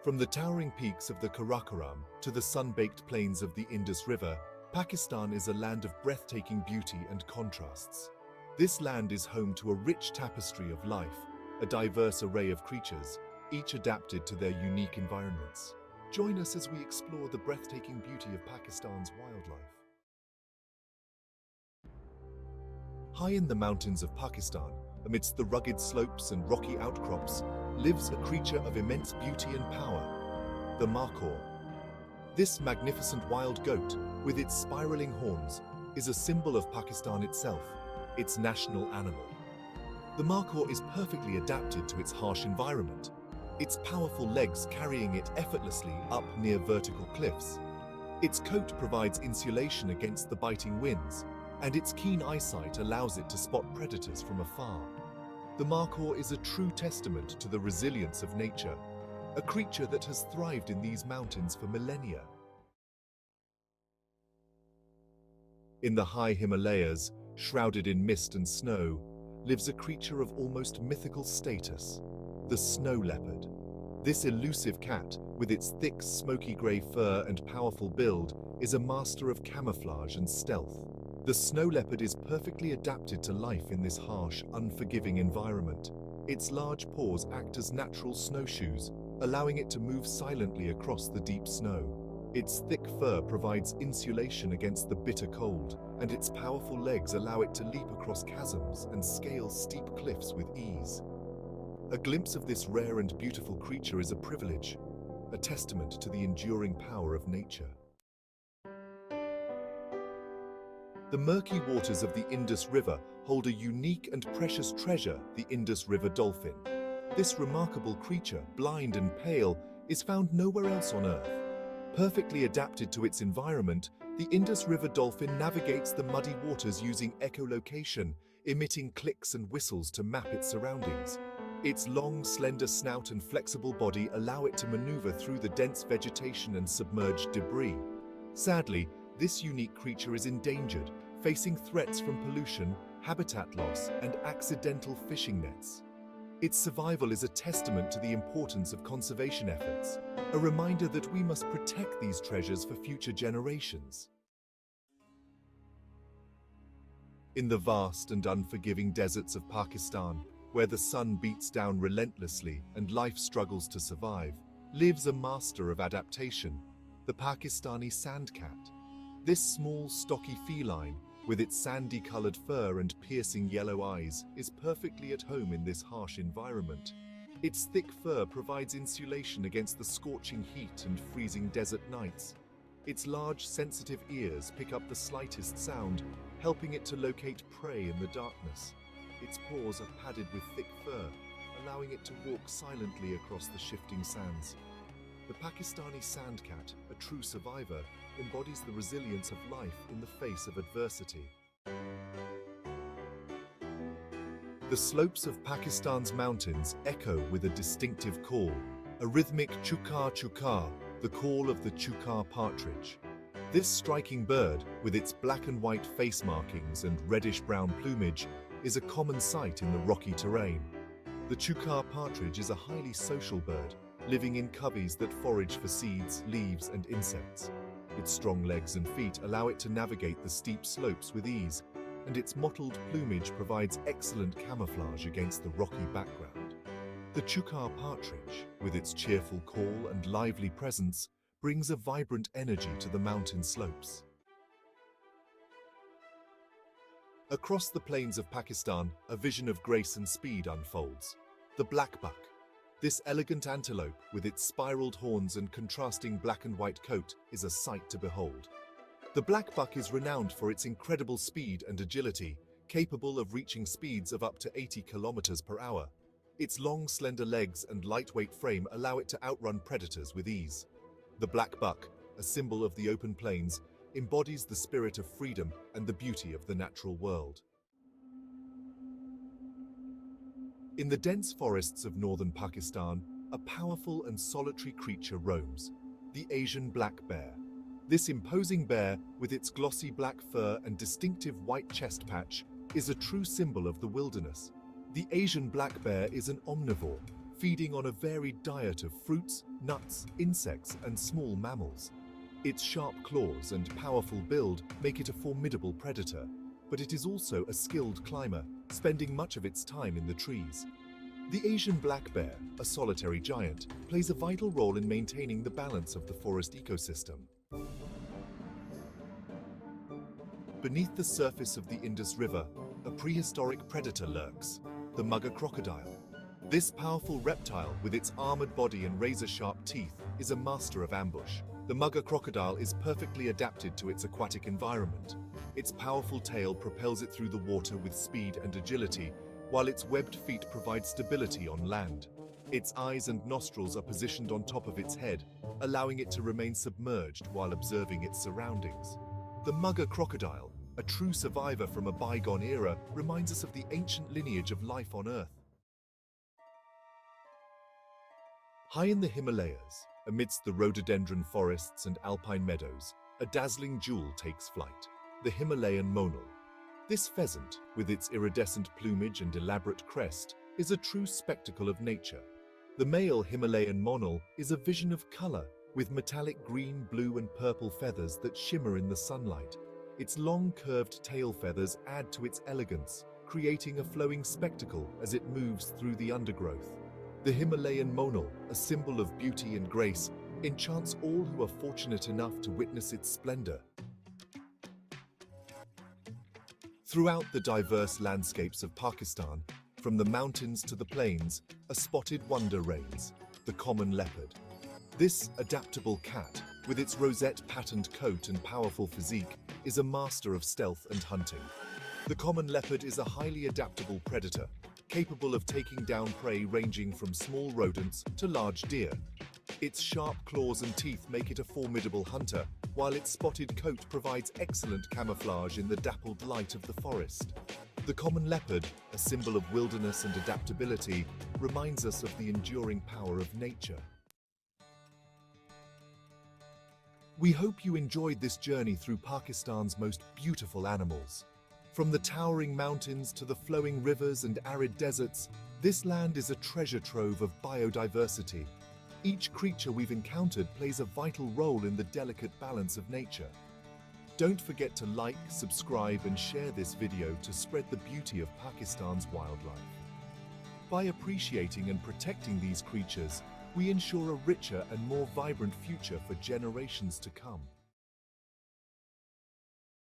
From the towering peaks of the Karakoram to the sun-baked plains of the Indus River, Pakistan is a land of breathtaking beauty and contrasts. This land is home to a rich tapestry of life, a diverse array of creatures, each adapted to their unique environments. Join us as we explore the breathtaking beauty of Pakistan's wildlife. High in the mountains of Pakistan, amidst the rugged slopes and rocky outcrops, lives a creature of immense beauty and power, the markhor. This magnificent wild goat, with its spiraling horns, is a symbol of Pakistan itself, its national animal. The markhor is perfectly adapted to its harsh environment, its powerful legs carrying it effortlessly up near vertical cliffs. Its coat provides insulation against the biting winds, and its keen eyesight allows it to spot predators from afar. The markhor is a true testament to the resilience of nature, a creature that has thrived in these mountains for millennia. In the high Himalayas, shrouded in mist and snow, lives a creature of almost mythical status, the snow leopard. This elusive cat, with its thick, smoky grey fur and powerful build, is a master of camouflage and stealth. The snow leopard is perfectly adapted to life in this harsh, unforgiving environment. Its large paws act as natural snowshoes, allowing it to move silently across the deep snow. Its thick fur provides insulation against the bitter cold, and its powerful legs allow it to leap across chasms and scale steep cliffs with ease. A glimpse of this rare and beautiful creature is a privilege, a testament to the enduring power of nature. The murky waters of the Indus River hold a unique and precious treasure, the Indus River dolphin. This remarkable creature, blind and pale, is found nowhere else on Earth. Perfectly adapted to its environment, the Indus River dolphin navigates the muddy waters using echolocation, emitting clicks and whistles to map its surroundings. Its long, slender snout and flexible body allow it to maneuver through the dense vegetation and submerged debris. Sadly, this unique creature is endangered, facing threats from pollution, habitat loss, and accidental fishing nets. Its survival is a testament to the importance of conservation efforts, a reminder that we must protect these treasures for future generations. In the vast and unforgiving deserts of Pakistan, where the sun beats down relentlessly and life struggles to survive, lives a master of adaptation, the Pakistani sandcat. This small, stocky feline, with its sandy-colored fur and piercing yellow eyes, is perfectly at home in this harsh environment. Its thick fur provides insulation against the scorching heat and freezing desert nights. Its large, sensitive ears pick up the slightest sound, helping it to locate prey in the darkness. Its paws are padded with thick fur, allowing it to walk silently across the shifting sands. The Pakistani sandcat, a true survivor, embodies the resilience of life in the face of adversity. The slopes of Pakistan's mountains echo with a distinctive call, a rhythmic chukar-chukar, the call of the chukar partridge. This striking bird, with its black and white face markings and reddish-brown plumage, is a common sight in the rocky terrain. The chukar partridge is a highly social bird, living in coveys that forage for seeds, leaves, and insects. Its strong legs and feet allow it to navigate the steep slopes with ease, and its mottled plumage provides excellent camouflage against the rocky background. The chukar partridge, with its cheerful call and lively presence, brings a vibrant energy to the mountain slopes. Across the plains of Pakistan, a vision of grace and speed unfolds. The blackbuck. This elegant antelope, with its spiraled horns and contrasting black and white coat, is a sight to behold. The blackbuck is renowned for its incredible speed and agility, capable of reaching speeds of up to 80 kilometers per hour. Its long, slender legs and lightweight frame allow it to outrun predators with ease. The blackbuck, a symbol of the open plains, embodies the spirit of freedom and the beauty of the natural world. In the dense forests of northern Pakistan, a powerful and solitary creature roams, the Asian black bear. This imposing bear, with its glossy black fur and distinctive white chest patch, is a true symbol of the wilderness. The Asian black bear is an omnivore, feeding on a varied diet of fruits, nuts, insects, and small mammals. Its sharp claws and powerful build make it a formidable predator, but it is also a skilled climber, spending much of its time in the trees. The Asian black bear, a solitary giant, plays a vital role in maintaining the balance of the forest ecosystem. Beneath the surface of the Indus River, a prehistoric predator lurks, the mugger crocodile. This powerful reptile, with its armored body and razor-sharp teeth, is a master of ambush. The mugger crocodile is perfectly adapted to its aquatic environment. Its powerful tail propels it through the water with speed and agility, while its webbed feet provide stability on land. Its eyes and nostrils are positioned on top of its head, allowing it to remain submerged while observing its surroundings. The mugger crocodile, a true survivor from a bygone era, reminds us of the ancient lineage of life on Earth. High in the Himalayas, amidst the rhododendron forests and alpine meadows, a dazzling jewel takes flight, the Himalayan monal. This pheasant, with its iridescent plumage and elaborate crest, is a true spectacle of nature. The male Himalayan monal is a vision of color, with metallic green, blue, and purple feathers that shimmer in the sunlight. Its long, curved tail feathers add to its elegance, creating a flowing spectacle as it moves through the undergrowth. The Himalayan monal, a symbol of beauty and grace, enchants all who are fortunate enough to witness its splendor. Throughout the diverse landscapes of Pakistan, from the mountains to the plains, a spotted wonder reigns, the common leopard. This adaptable cat, with its rosette-patterned coat and powerful physique, is a master of stealth and hunting. The common leopard is a highly adaptable predator, capable of taking down prey ranging from small rodents to large deer. Its sharp claws and teeth make it a formidable hunter, while its spotted coat provides excellent camouflage in the dappled light of the forest. The common leopard, a symbol of wilderness and adaptability, reminds us of the enduring power of nature. We hope you enjoyed this journey through Pakistan's most beautiful animals. From the towering mountains to the flowing rivers and arid deserts, this land is a treasure trove of biodiversity. Each creature we've encountered plays a vital role in the delicate balance of nature. Don't forget to like, subscribe, and share this video to spread the beauty of Pakistan's wildlife. By appreciating and protecting these creatures, we ensure a richer and more vibrant future for generations to come.